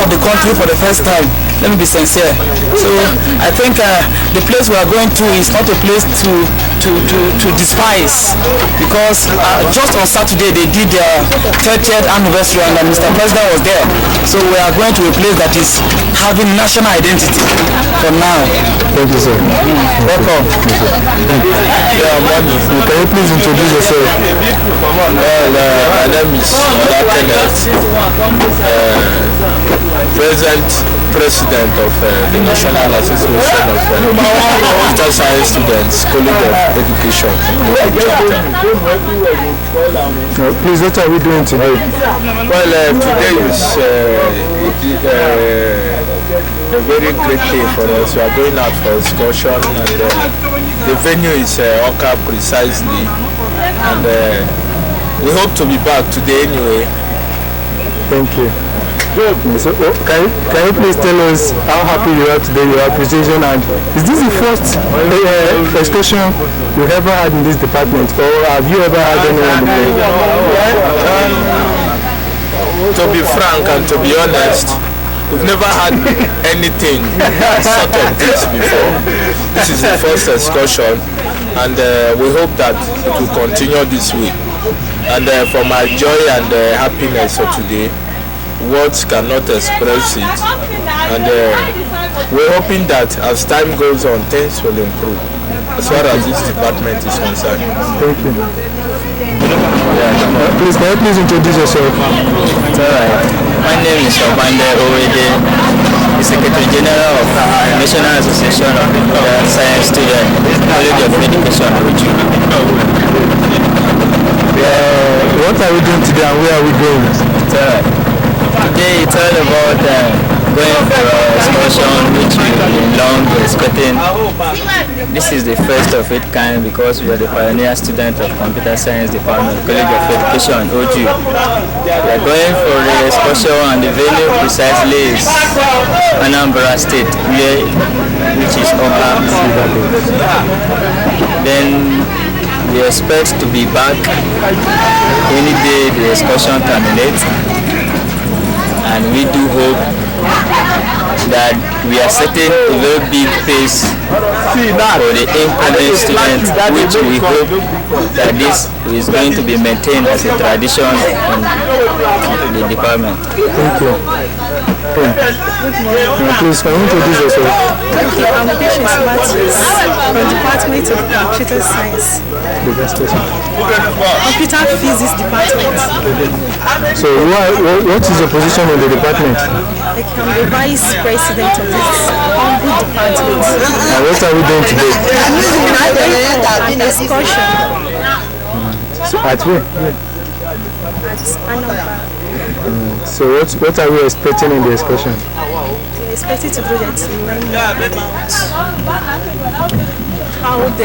of the country for the first time. Let me be sincere. So I think the place we are going to is not a place to despise, because just on Saturday they did their 30th anniversary and Mr. President was there. So we are going to a place that is having national identity for now. Thank you, sir. Welcome. Yeah, can you please introduce yourself? Well, my name is President of the National Association of Computer Science Students, College of Education Oju. Please, what are we doing today? Well, today is a very great day for us. We are going out for excursion, and the venue is Oka precisely, and we hope to be back today anyway. Thank you. So, can you please tell us how happy you are today, your appreciation, and is this the first excursion you ever had in this department, or have you ever had anyone before? To be frank and to be honest, we've never had anything sort of this before. This is the first excursion, and we hope that it will continue this week. And for my joy and happiness of today, words cannot express it, and we're hoping that as time goes on, things will improve as far as this department is concerned. Thank you. Please, can you please introduce yourself? It's alright. My name is Obande Owede, the Secretary General of the National Association of Science Students, College of Education Oju. What are we doing today and where are we going? It's alright. Today it's all about going for an excursion which we've been long expecting. This is the first of its kind because we are the pioneer student of Computer Science Department, College of Education Oju. We are going for the excursion, and the venue precisely is Anambra State, which is Oka. Then we expect to be back any day the excursion terminates. And we do hope that we are setting a very big pace for the incoming students, which we hope that this is going to be maintained as a tradition in the department. Thank you. Please, can you introduce yourself? Thank you. I'm Patience Matthews from the Department of Computer Science. Computer Physics Department. So, what is your position in the department? I'm the Vice President of this humble department. And what are we doing today? An excursion. So, at where? At Anambra. So what are we expecting in the excursion? We're expecting to go there to learn about how they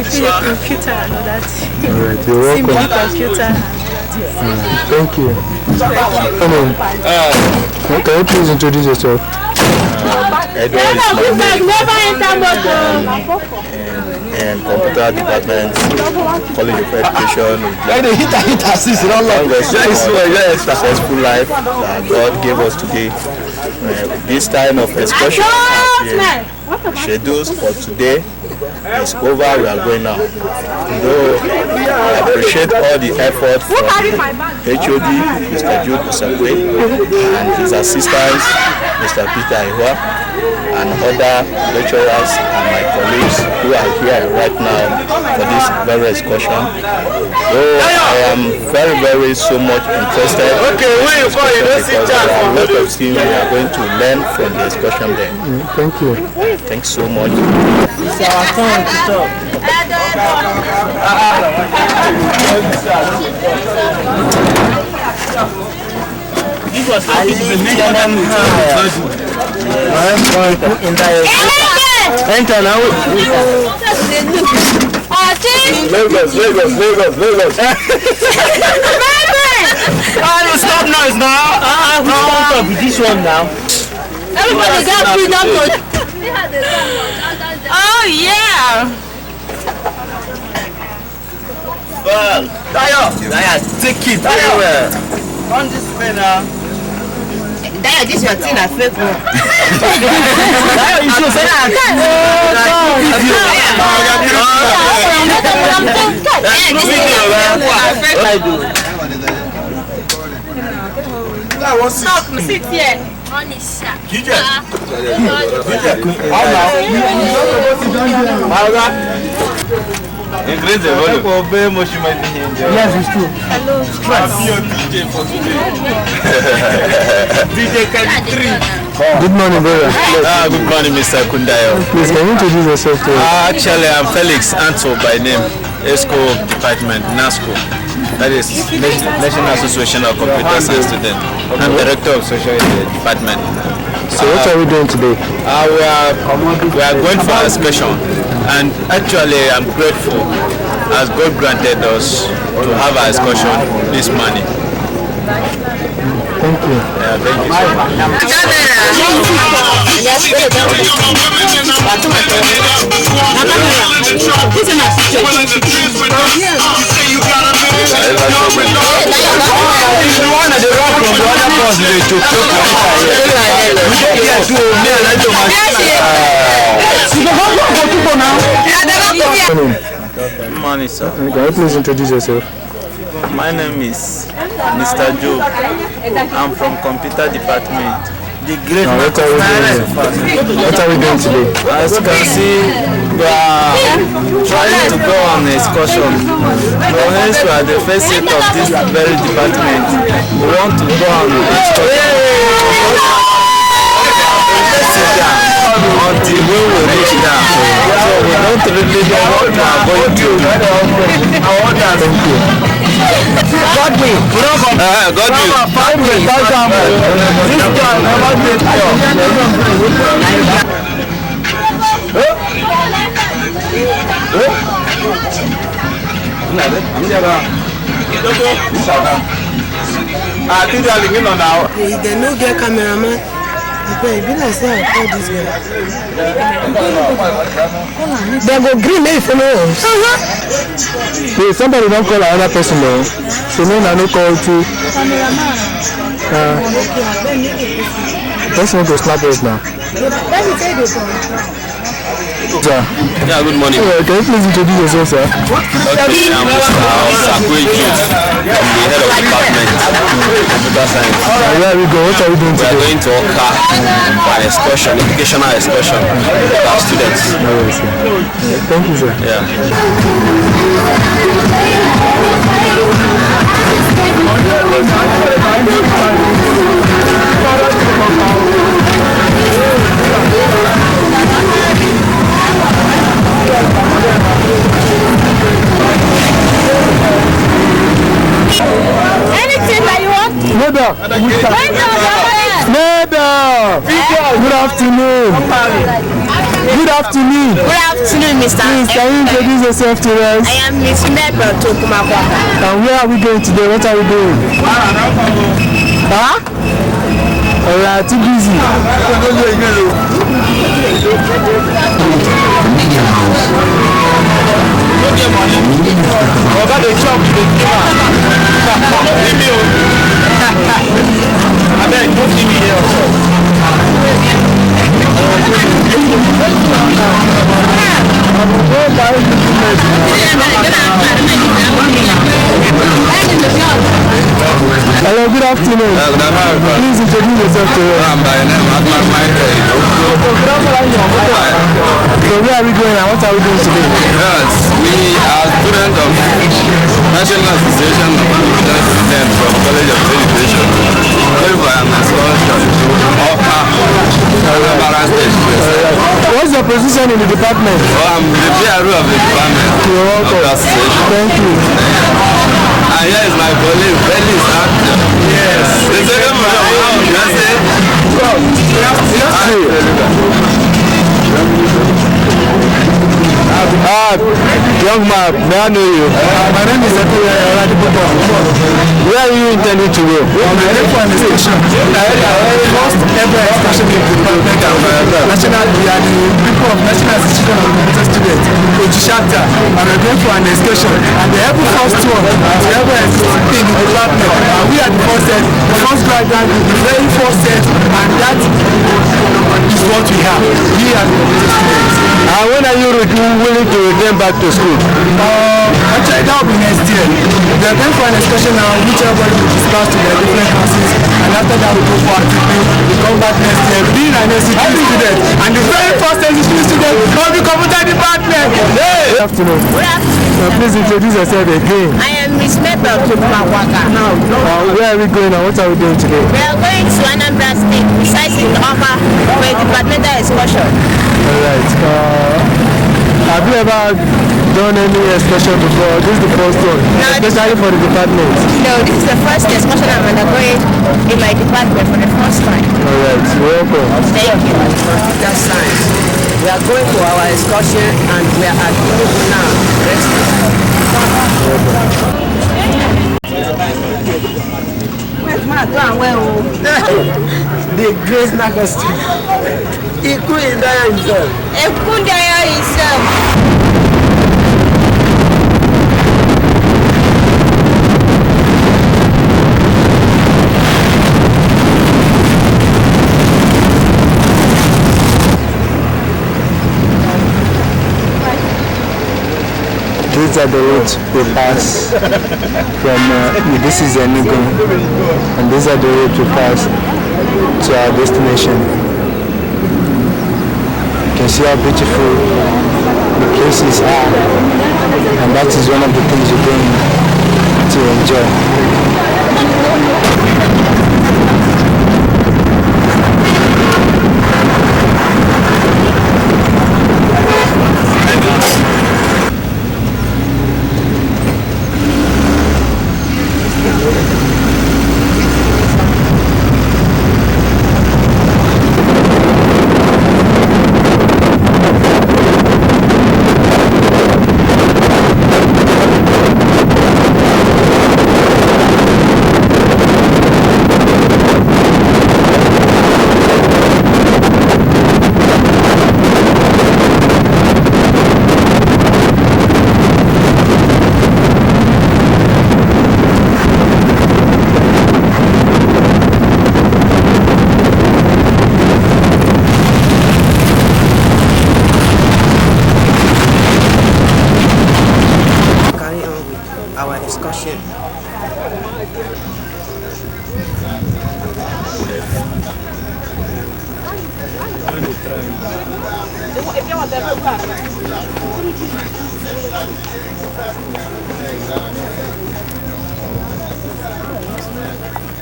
feel a computer and all that. Alright, you're welcome. Simple computer and all that. Thank you. Can you please introduce yourself? Edward is my name. And computer department, College of Education. Very successful life that God gave us today. This time of excursion schedules for today is over. We are going now. Though I appreciate all the effort from HOD, Mr. Jude Osakwe, and his assistants, Mr. Peter Ihua, and other lecturers and my colleagues who are here right now for this very excursion. Though I am very so much interested in this excursion because there are a lot of things we are going to learn from the excursion there. Thank you. Thanks so much. It's our turn to talk. This was enter now. Lagos. Oh, stop noise now. No, this one now. Everybody got freedom to. Oh yeah. Well, Tayo, take it everywhere. On this way now. That this your thing, a fake one. You should say that. Sit here. Increase the volume. Yes, it's true. Hello. Good morning, brother. Good morning, Mr. Kundayo. Please, can you introduce yourself to us? Actually, I'm Felix Anto by name, C.O.E Department, NACOSS. That is National Association of Computer Science Students. I'm Director of Social Department. So what are we doing today? We are going for excursion, and actually I'm grateful as God granted us to have our excursion this morning. Thank you. Thank you so much. Good morning, sir. Can you please introduce yourself? My name is Mr. Joe. I'm from Computer Department. The great What are we doing today? As you can see, we are trying to go on an excursion. So hence we are the first set of this very department. We want to go on an excursion. Until we will reach down. So we don't really know what we are going to do. Thank you. Godwin. Godwin. This guy never did They no get cameraman. Okay, be like say I call this guy. They go green if you know. Wait, somebody don't call another person though. So no, I no call too. Let's not go snap us now. Sir. Yeah, good morning. Can you please introduce yourself, sir? Okay, I'm Mr. C.O.E. I'm the head of department computer science. Where are we going? What are we doing We are today? going to Oka for an excursion, educational excursion with our students. Oh, yes, sir. Thank you, sir. Yeah. Anything that you want? Neighbor. Neighbor. Good afternoon. Good afternoon. Good afternoon, Mr. Please, can you introduce yourself to us? I am Miss Mermaid to Kumakwaka. And where are we going today? What are we doing? Huh? Alright, too busy. Hello, good afternoon. Please introduce yourself to us. So where are we going and what are we doing today? Yes, we are students of National Association of Computer Students from College of Education Oju and Excursion to Oka, Mermaid State. What's your position in the department? I'm the PRO of the department. You're welcome. Thank you. And here is my colleague, Felix Anto. Yes. The second one, young man, may I know you? My name name is where are you intending to go? I'm heading for an excursion. First ever excursion in the department of national, we are the people of National Institution of Computer Students, Oju chapter, and we're going for an excursion. And the every first one to ever exist in the department. We are the first set, the first graduate, the very first set, and that is what we have. We are the computer students. When are you willing to return back to school? Actually, that will be next year. We are going for an excursion now, which everybody will discuss to their different classes, and after that we go for activity. We come back next year, being an NCT student, and the very first NCT student of the computer department. Hey! Good afternoon. Good afternoon. Please introduce yourself again. I am Miss Mermaid to Kumawaka. Now, where are we going and what are we doing today? We are going to Anambra State, precisely in Oma, for a departmental excursion. Alright. Have you ever done any excursion before? This is the first one, No, especially for the department. No, this is the first excursion I'm undergoing in my department for the first time. Alright, welcome. Thank you. Computer science. We are going for our excursion and we are at Benue now. The great NACOSS. He couldn't die himself. He couldn't die himself. These are the roads we pass from, this is Enugu, and these are the roads we pass to our destination. You can see how beautiful the places are, and that is one of the things you're going to enjoy.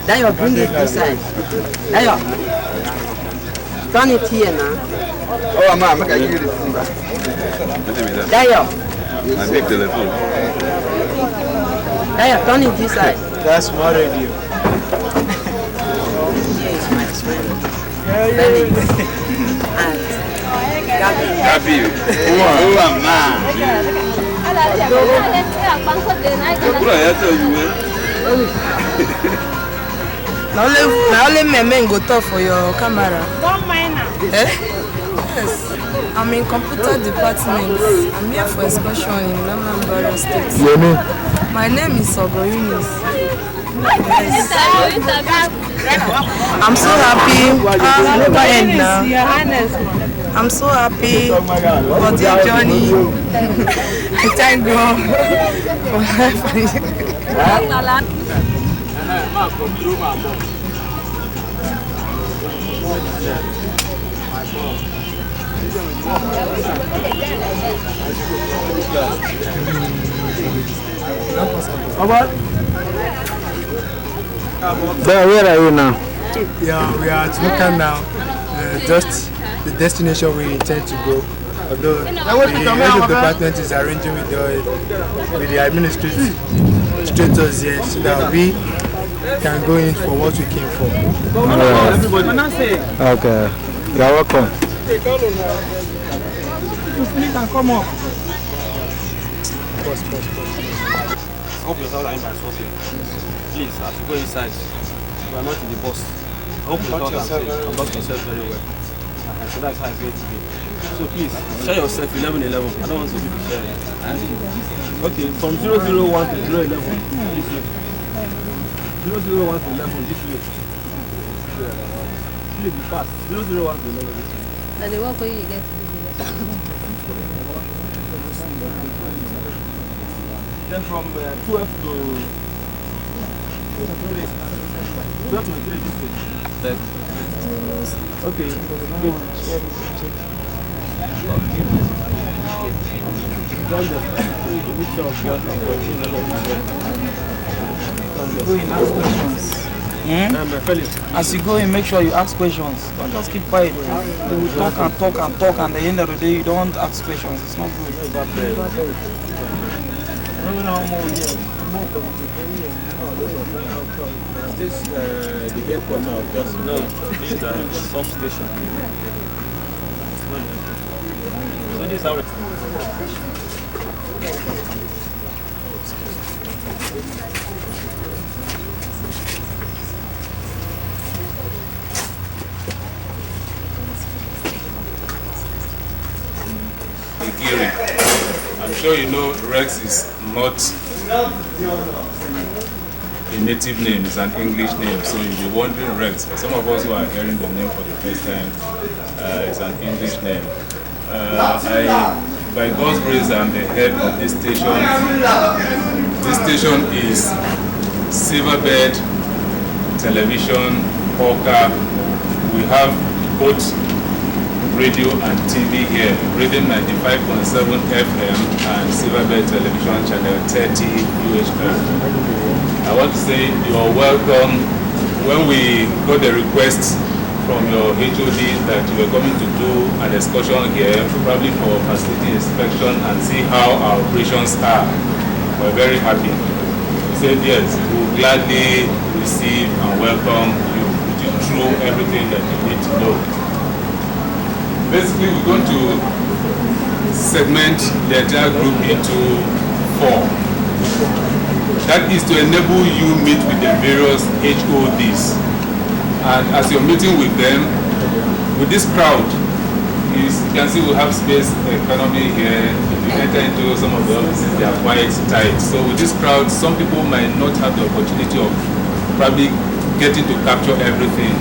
Dayo, bring it this side. Dayo, turn it here now. Oh, I'm going to give it. Dayo. I big telephone. Dayo, turn it this side. That's more radio. Here is my friend. Felix. And Gabi. Oh, man. Now only Mermaid go talk for your camera. Don't mind her. Yes. I'm in computer department. I'm here for excursion in Benue State. Your name? My name is Yes. I'm so happy. Never end now. I'm so happy for the journey. I thank God for Where are you now? Yeah, we are at Nuka now. Just the destination we intend to go. Although the head of the department is arranging with the administrators here so that we can go in for what we came for. Okay, you're welcome. You can come up. hope yourself are in by sourcing. Please, as you go inside, you are not in the bus. I hope you conduct yourself very well. So that's how it's going to be. So please, share yourself 1111. I don't want to see people sharing. Okay, from 001 to 011, this way. 001 to 11, this way. Please be fast. 001 to 11, this way. And the walk where you get to Then from 12 to 3, this way. Okay, good. Done the mixture of gas and Go in, ask questions. As you go in, make sure you ask questions. Don't just keep quiet. They will talk and talk and talk, and at the end of the day, you don't ask questions. It's not good. This the headquarters of just this is the substation. So this is how I'm sure you know Rex is not a native name, it's an English name, so you'll be wondering Rex. For some of us who are hearing the name for the first time, it's an English name. By God's grace, I'm the head of this station. This station is Silverbird Television, Orca. We have both radio and TV here, radio 95.7 FM and Silverbird Television Channel 30 UHF. I want to say you are welcome. When we got the request from your HOD that you were coming to do an excursion here, probably for facility inspection and see how our operations are, we're very happy. We said yes, we will gladly receive and welcome you, put you through everything that you need to know. Basically, we're going to segment the entire group into 4. That is to enable you meet with the various HODs. And as you're meeting with them, with this crowd, you can see we have space economy here. If you enter into some of the offices, they are quite tight. So with this crowd, some people might not have the opportunity of probably getting to capture everything.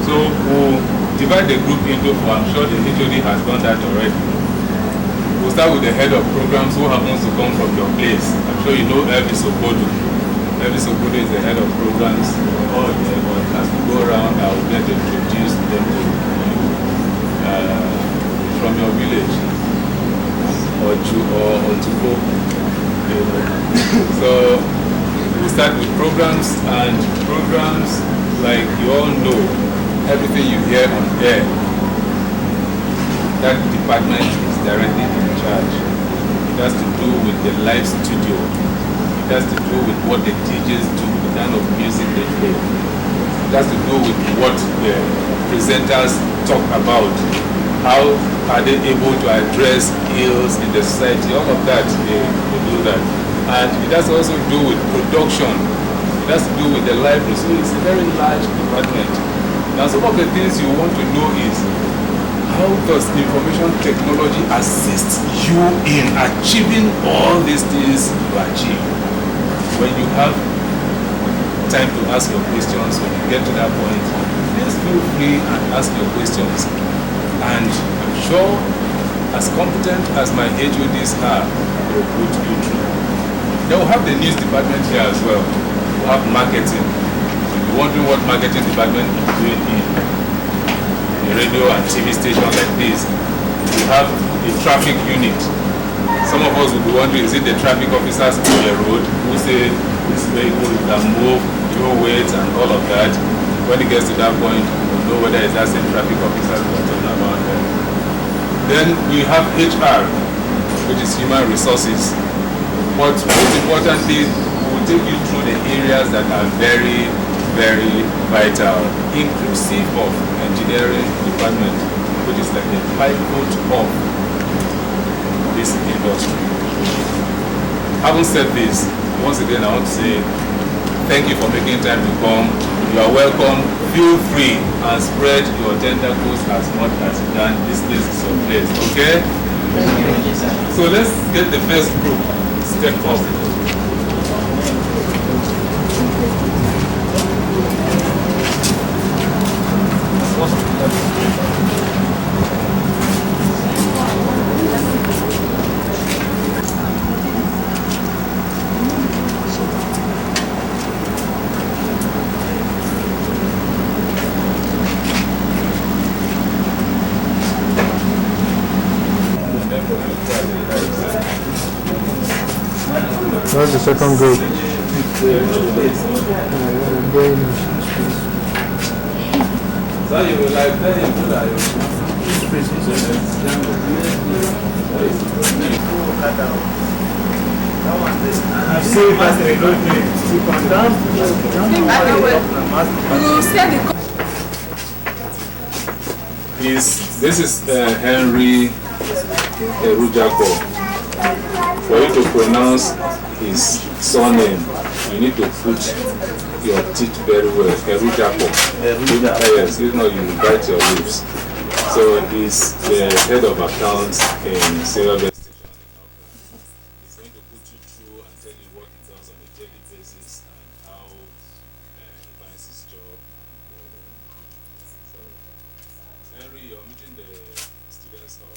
So we'll divide the group into 4. I'm sure the HOD has done that already. We'll start with the head of programs who happens to come from your place. I'm sure you know Elvis Okodo. Elvis Okodo is the head of programs. But as we go around, I will get to introduce them to you from your village or Otuko. So we start with programs, and programs, like you all know, everything you hear on air, that department is directly in charge. It has to do with the live studio. It has to do with what the DJs do, the kind of music they play. It has to do with what the presenters talk about. How are they able to address ills in the society? All of that, they do that. And it has also to do with production. It has to do with the library. So it's a very large department. Now, some of the things you want to know is, how does information technology assist you in achieving all these things you achieve? When you have time to ask your questions, when you get to that point, please feel free and ask your questions. And I'm sure, as competent as my HODs are, they will put you through. Then we'll have the news department here as well. We'll have marketing. You'll be wondering what marketing department is doing in a radio and TV station like this. We have a traffic unit. Some of us will be wondering, is it the traffic officers on the road who say this vehicle can move, your weight and all of that? When it gets to that point, we'll know whether it's that same traffic officers we're talking about there. Then we have HR, which is human resources. But most importantly, we'll take you through the areas that are very, very vital, inclusive of engineering department, which is like the pivot of this industry. Having said this, once again, I want to say thank you for making time to come. You are welcome. Feel free and spread your tentacles as much as you can. This place is your place, okay? So let's get the first group step up. What's the second group? So you will like that you do that. This is Henry Erujako. For you to pronounce his surname, you need to put your teeth very well. Erujako. Yes, if not, you will bite your lips. So he's the head of accounts in C.O.E. He's going to put you through and tell you what he does on a daily basis and how he finds his job. So, Henry, you're meeting the students of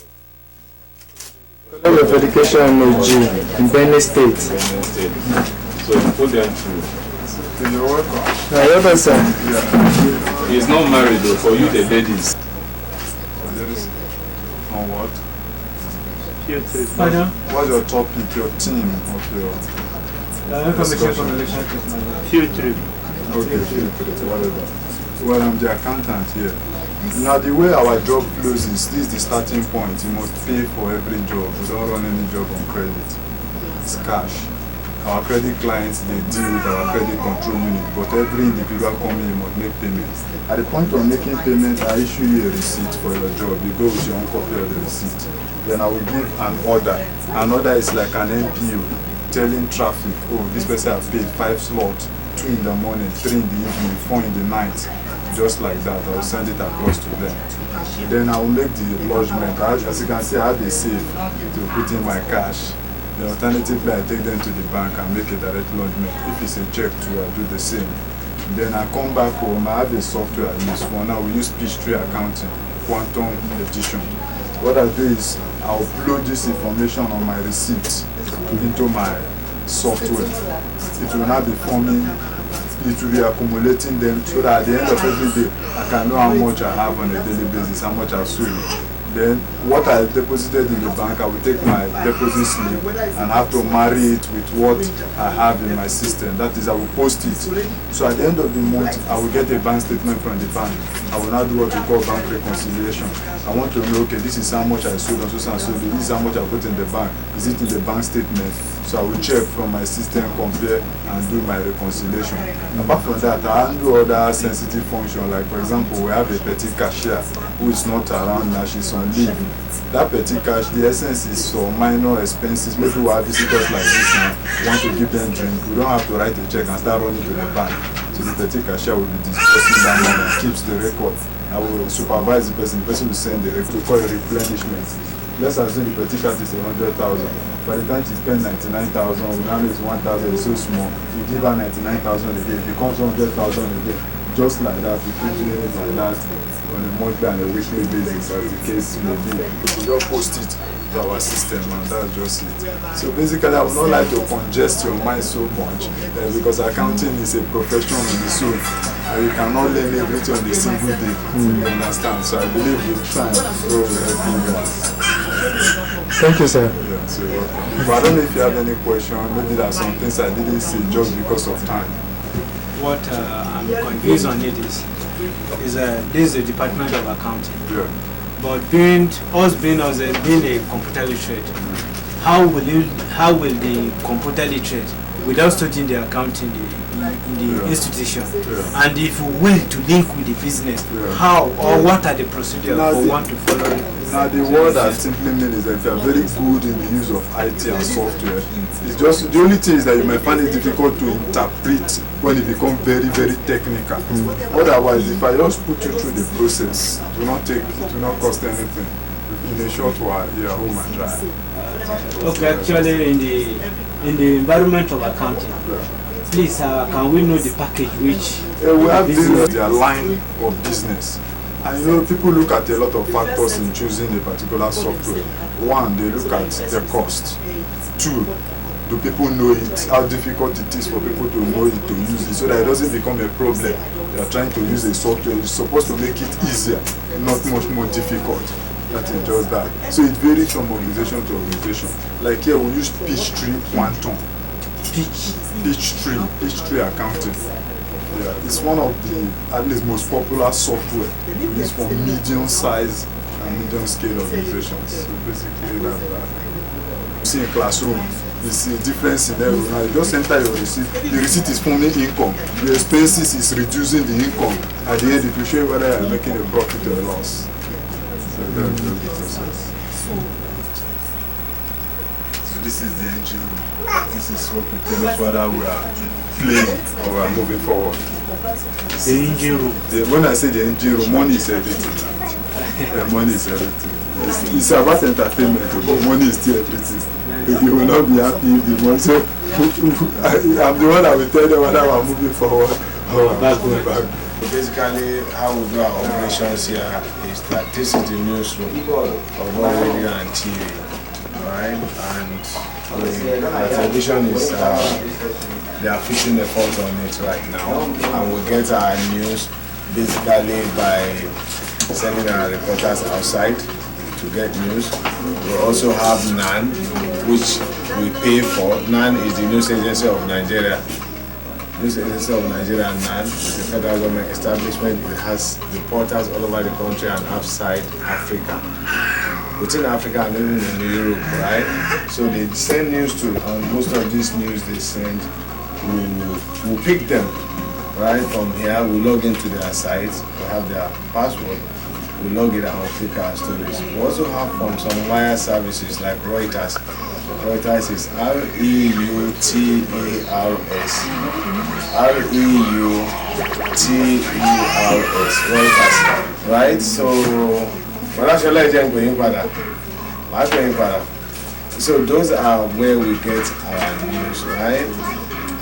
College of Education Oju in Benue State. So you put them through. You're welcome. You're welcome, sir. Yeah. He's not married though, for you the ladies. On what? What's your topic, your theme of your information from relationship field trip. Okay, field trip, whatever. Well, I'm the accountant here. Now the way our job flows is this is the starting point. You must pay for every job. We don't run any job on credit. It's cash. Our credit clients, they deal with our credit control unit, but every individual coming, you must make payments. At the point of making payments, I issue you a receipt for your job. You go with your own copy of the receipt. Then I will give an order. An order is like an NPO telling traffic, oh, this person has paid 5 slots, 2 in the morning, 3 in the evening, 4 in the night. Just like that, I will send it across to them. Then I will make the lodgement. As you can see, I have a safe to put in my cash. The alternatively, I take them to the bank and make a direct lodgement. If it's a check too, I do the same. Then I come back home, I have a software I use. For now, we use Peachtree Accounting, Quantum Edition. What I do is, I upload this information on my receipt into my software. It will not be forming, it will be accumulating them so that at the end of every day, I can know how much I have on a daily basis, how much I sold. Then what I deposited in the bank, I will take my deposit slip and have to marry it with what I have in my system. That is, I will post it. So at the end of the month, I will get a bank statement from the bank. I will now do what we call bank reconciliation. I want to know, okay, this is how much I sold on so and so. This is how much I put in the bank. Is it in the bank statement? So I will check from my system, compare, and do my reconciliation. Apart from that, I handle other sensitive functions. Like, for example, we have a petty cashier who is not around now, she's on leave. That petty cash, the essence is for minor expenses. Maybe we have visitors like this now, want to give them drink. We don't have to write a check and start running to the bank. So the petty cashier will be disbursing that money and keeps the record. I will supervise the person will send the record, we call it replenishment. Let's assume the petty cash is 100,000. By the time she spends 99,000, we now know it's 1,000, it's so small. You give her 99,000 a day, it becomes 100,000 a day. Just like that, we keep doing it like that on a monthly and a weekly basis, as the case may be. We just post it to our system, and that's just it. So basically, I would not like to congest your mind so much because accounting is a profession on its own, and you cannot learn everything on a single day. You understand? So I believe with time, God will help you guys. Thank you, sir. Yeah, so you're welcome. But I don't know if you have any question. Maybe there are some things I didn't see just because of time. What I'm confused on it is this is the Department of Accounting. Yeah. But being a computer literate, how will the computer literate without studying the accounting in the institution. And if you will to link with the business, how or what are the procedures for one to follow? Now the word I simply mean is that if you are very good in the use of IT and software, it's just the only thing is that you might find it difficult to interpret when it becomes very, very technical. Otherwise, if I just put you through the process, it will not cost anything. In a short while, you are home and dry. Okay, actually in the environment of accounting, please can we know the package which we have their line of business. And you know, people look at a lot of factors in choosing a particular software. One, they look at the cost. Two, do people know it? How difficult it is for people to know it, to use it, so that it doesn't become a problem. They are trying to use a software. It's supposed to make it easier, not much more difficult. That is just that. So it varies from organization to organization. Like here, we use Peachtree Quantum. Peachtree accounting. Yeah, it's one of the at least most popular software used for medium size and medium scale organizations. So basically that's that. You see in classroom, you see a different scenario. Now you just enter your receipt. The receipt is forming income. The expenses is reducing the income. At the end, it will show you whether you are making a profit or a loss. So that's the process. So this is the engine room. This is what we tell us whether we are playing or we are moving forward. The engine room. When I say the engine room, money is everything. Money is everything. It's about entertainment, but money is still everything. You will not be happy if the money. So I'm the one that will tell them whether we are moving forward or back. Basically, how we do our operations here is that this is the newsroom of our radio and TV, right? And our television is, they are fixing the fault on it right now, and we get our news basically by sending our reporters outside to get news. We also have NAN, which we pay for. NAN is the News Agency of Nigeria. News Agency of Nigeria and NAN is a federal government establishment. It has reporters all over the country and outside Africa. Within Africa and even in Europe, right? So they send news to, and most of these news they send, we'll pick them, right? From here, we log into their sites, we have their password, we log it and click our stories. We also have from some wire services like Reuters. Reuters is Reuters. Reuters, right? So, so those are where we get our news, right?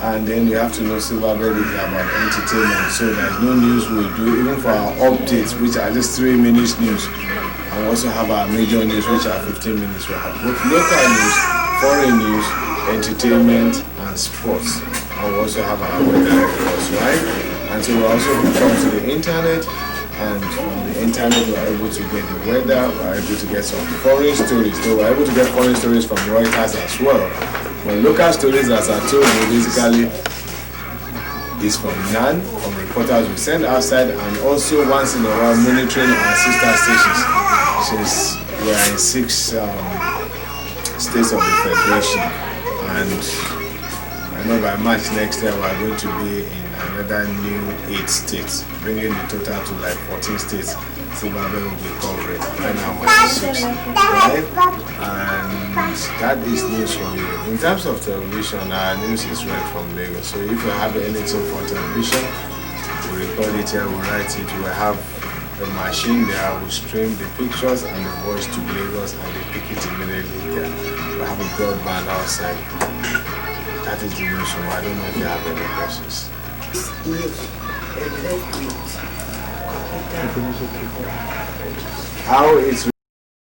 And then you have to know Silverbird is about entertainment. So there's no news we do, even for our updates, which are just 3 minutes news. And we also have our major news, which are 15 minutes. We have both local news, foreign news, entertainment, and sports. And we also have our weather reports, right? And so we also come to the internet, and from the internet we are able to get the weather, we are able to get some foreign stories. So we are able to get foreign stories from Reuters as well. But local stories, as I told you, basically is from NAN, from reporters we send outside, and also once in a while monitoring our sister stations. Since we are in 6 states of the Federation, and I know by March next year we are going to be in another new 8 states, bringing the total to like 14 states. Zimbabwe will be covering. Right now we're in 6, right? And that is news for you. In terms of television, our news is read from Lagos. So if you have anything for television, we record it here, we write it, we have the machine there, we stream the pictures and the voice to Lagos, and they pick it immediately there. We have a broadband outside. That is the news from. I don't know if you have any questions. How it's